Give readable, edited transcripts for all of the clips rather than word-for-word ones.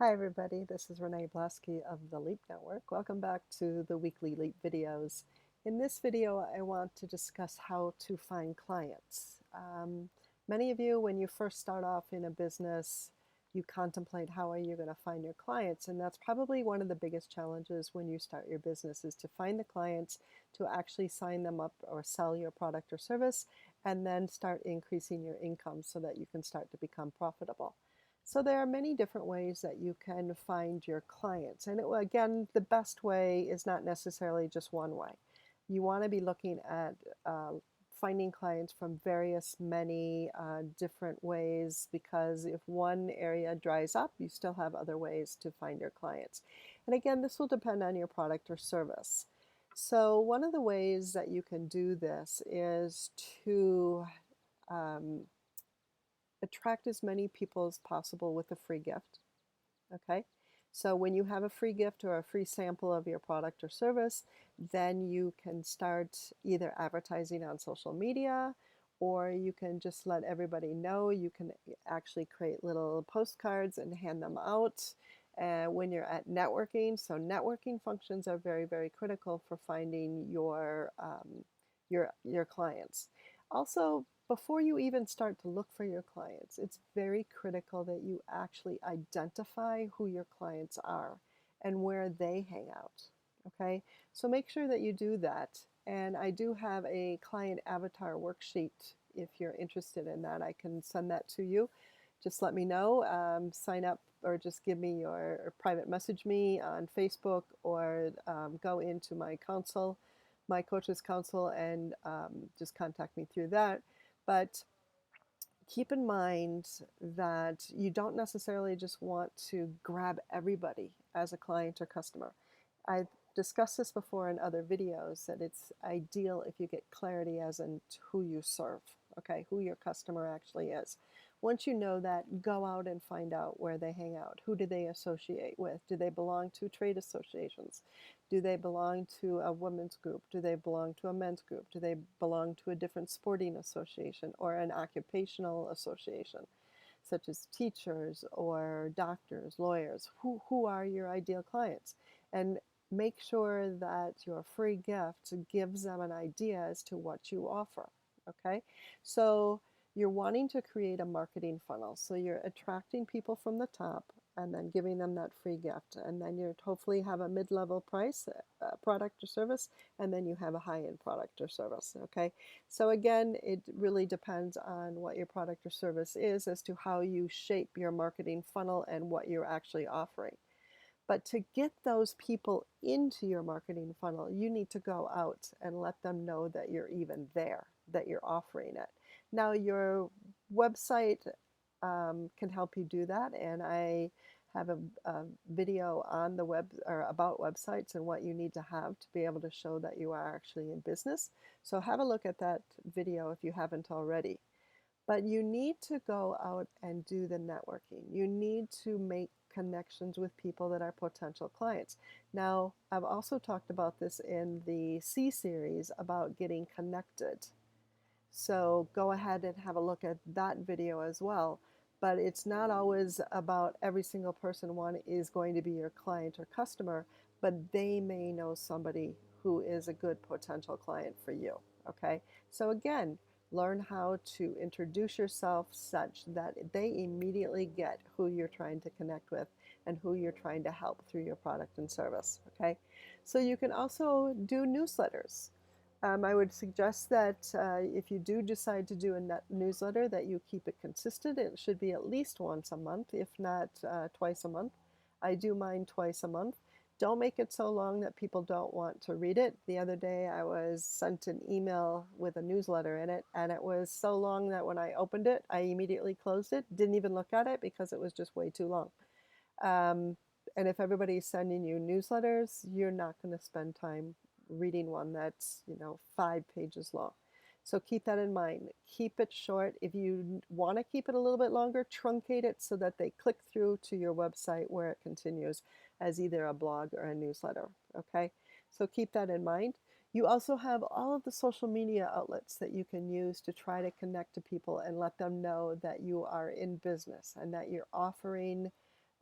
Hi everybody, this is Renee Blasky of the Leap Network. Welcome back to the weekly Leap videos. In this video, I want to discuss how to find clients. Many of you, when you first start off in a business, you contemplate how are you going to find your clients, and that's probably one of the biggest challenges when you start your business is to find the clients, to actually sign them up or sell your product or service, and then start increasing your income so that you can start to become profitable. So there are many different ways that you can find your clients. And again, the best way is not necessarily just one way. You want to be looking at finding clients from many different ways, because if one area dries up, you still have other ways to find your clients. And again, this will depend on your product or service. So one of the ways that you can do this is to um, attract as many people as possible with a free gift. Okay, so when you have a free gift or a free sample of your product or service, then you can start either advertising on social media, or you can just let everybody know. You can actually create little postcards and hand them out when you're at networking. So networking functions are very critical for finding your clients. Also, before you even start to look for your clients, it's very critical that you actually identify who your clients are and where they hang out. Okay, so make sure that you do that. And I do have a client avatar worksheet. If you're interested in that, I can send that to you. Just let me know, sign up, or just give me your private message me on Facebook, or go into my council, my coaches council, and just contact me through that. But keep in mind that you don't necessarily just want to grab everybody as a client or customer. I've discussed this before in other videos, that it's ideal if you get clarity as in who you serve, okay, who your customer actually is. Once you know that, go out and find out where they hang out. Who do they associate with? Do they belong to trade associations? Do they belong to a women's group? Do they belong to a men's group? Do they belong to a different sporting association or an occupational association, such as teachers or doctors, lawyers? Who are your ideal clients? And make sure that your free gift gives them an idea as to what you offer. Okay, so you're wanting to create a marketing funnel. So you're attracting people from the top and then giving them that free gift. And then you hopefully have a mid-level price product or service, and then you have a high-end product or service. Okay, so again, it really depends on what your product or service is as to how you shape your marketing funnel and what you're actually offering. But to get those people into your marketing funnel, you need to go out and let them know that you're even there, that you're offering it. Now, your website can help you do that, and I have a video on the web, or about websites and what you need to have to be able to show that you are actually in business. So have a look at that video if you haven't already. But you need to go out and do the networking. You need to make connections with people that are potential clients. Now, I've also talked about this in the C series about getting connected. So go ahead and have a look at that video as well. But it's not always about every single person one is going to be your client or customer, but they may know somebody who is a good potential client for you. Okay, so again, learn how to introduce yourself such that they immediately get who you're trying to connect with and who you're trying to help through your product and service. Okay, so you can also do newsletters. I would suggest that if you do decide to do a newsletter, that you keep it consistent. It should be at least once a month, if not twice a month. I do mine twice a month. Don't make it so long that people don't want to read it. The other day I was sent an email with a newsletter in it, and it was so long that when I opened it, I immediately closed it, didn't even look at it because it was just way too long. Um, and if everybody's sending you newsletters, you're not going to spend time reading one that's, 5 pages long. So keep that in mind. Keep it short. If you want to keep it a little bit longer, truncate it so that they click through to your website where it continues as either a blog or a newsletter. Okay, so keep that in mind. You also have all of the social media outlets that you can use to try to connect to people and let them know that you are in business and that you're offering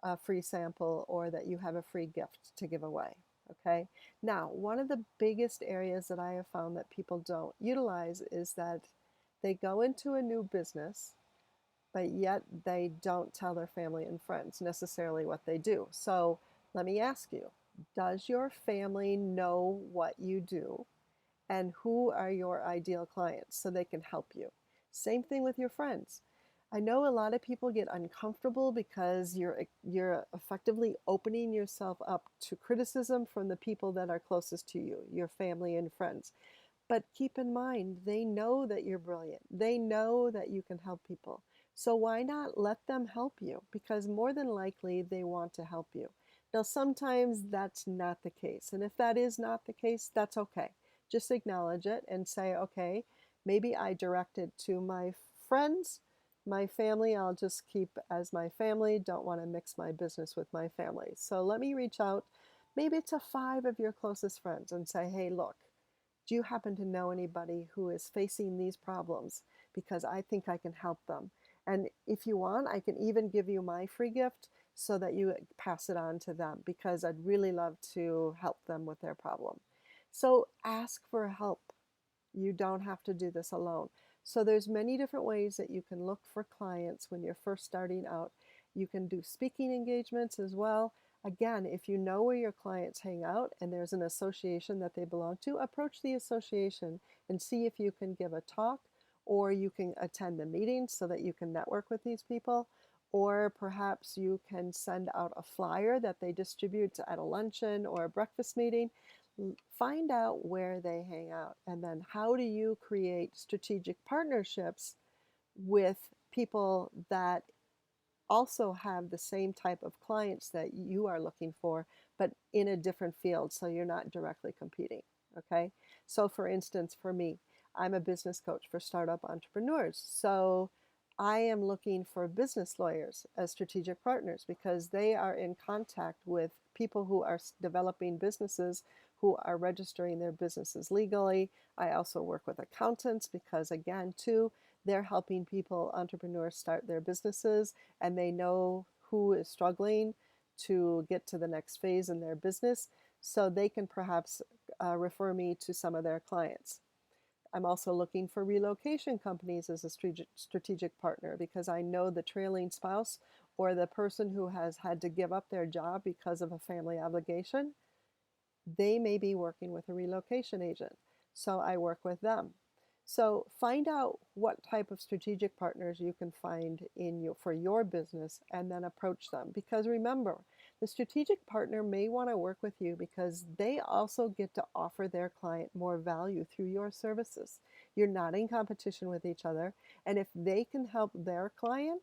a free sample or that you have a free gift to give away. Okay. Now, one of the biggest areas that I have found that people don't utilize is that they go into a new business, but yet they don't tell their family and friends necessarily what they do. So let me ask you, does your family know what you do? And who are your ideal clients so they can help you? Same thing with your friends. I know a lot of people get uncomfortable because you're effectively opening yourself up to criticism from the people that are closest to you, your family and friends. But keep in mind, they know that you're brilliant. They know that you can help people. So why not let them help you? Because more than likely they want to help you. Now, sometimes that's not the case. And if that is not the case, that's okay. Just acknowledge it and say, okay, maybe I direct it to my friends, my family. I'll just keep as my family. Don't want to mix my business with my family. So let me reach out maybe to 5 of your closest friends and say, hey, look, do you happen to know anybody who is facing these problems? Because I think I can help them. And if you want, I can even give you my free gift so that you pass it on to them because I'd really love to help them with their problem. So ask for help. You don't have to do this alone. So there's many different ways that you can look for clients when you're first starting out. You can do speaking engagements as well. Again, if you know where your clients hang out and there's an association that they belong to, approach the association and see if you can give a talk or you can attend the meetings so that you can network with these people. Or perhaps you can send out a flyer that they distribute at a luncheon or a breakfast meeting. Find out where they hang out, and then how do you create strategic partnerships with people that also have the same type of clients that you are looking for, but in a different field, so you're not directly competing. Okay. So, for instance, for me, I'm a business coach for startup entrepreneurs. So, I am looking for business lawyers as strategic partners because they are in contact with people who are developing businesses, who are registering their businesses legally. I also work with accountants because, again, too, they're helping people, entrepreneurs, start their businesses and they know who is struggling to get to the next phase in their business, so they can perhaps refer me to some of their clients. I'm also looking for relocation companies as a strategic partner because I know the trailing spouse or the person who has had to give up their job because of a family obligation, they may be working with a relocation agent. So I work with them. So find out what type of strategic partners you can find for your business and then approach them. Because remember, the strategic partner may want to work with you because they also get to offer their client more value through your services. You're not in competition with each other. And if they can help their client,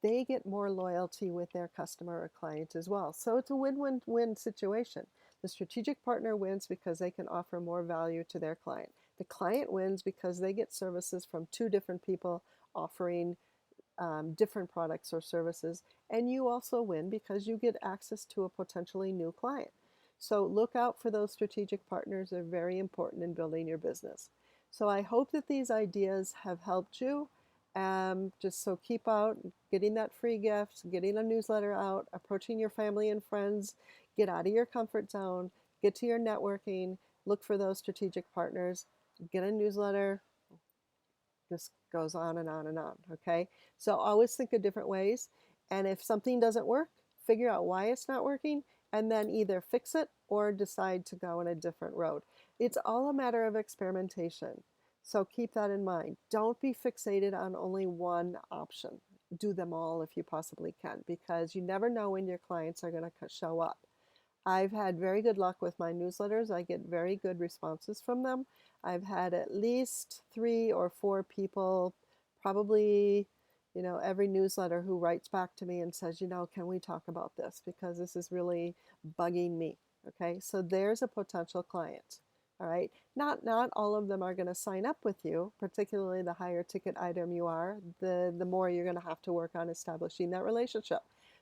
they get more loyalty with their customer or client as well. So it's a win-win-win situation. The strategic partner wins because they can offer more value to their client. The client wins because they get services from 2 different people offering different products or services. And you also win because you get access to a potentially new client. So look out for those strategic partners. They're very important in building your business. So I hope that these ideas have helped you. Just so keep out, getting that free gift, getting a newsletter out, approaching your family and friends, get out of your comfort zone, get to your networking, look for those strategic partners, get a newsletter. This goes on and on and on. Okay. So always think of different ways. And if something doesn't work, figure out why it's not working and then either fix it or decide to go in a different road. It's all a matter of experimentation. So keep that in mind. Don't be fixated on only one option. Do them all if you possibly can because you never know when your clients are going to show up. I've had very good luck with my newsletters. I get very good responses from them. I've had at least 3 or 4 people, probably, every newsletter who writes back to me and says, can we talk about this? Because this is really bugging me. Okay, so there's a potential client. All right, not all of them are going to sign up with you, particularly the higher ticket item you are, the more you're going to have to work on establishing that relationship.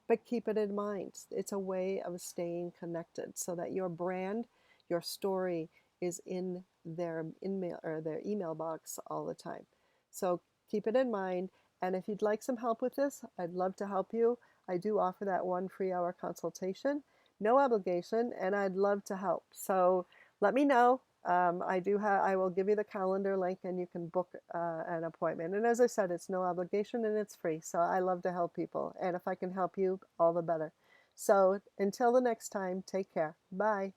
But keep it in mind. It's a way of staying connected so that your brand, your story is in their email or their email box all the time. So keep it in mind. And if you'd like some help with this, I'd love to help you. I do offer that 1 free hour consultation, no obligation, and I'd love to help. So let me know. I will give you the calendar link and you can book an appointment. And as I said, it's no obligation and it's free. So I love to help people. And if I can help you, all the better. So until the next time, take care. Bye.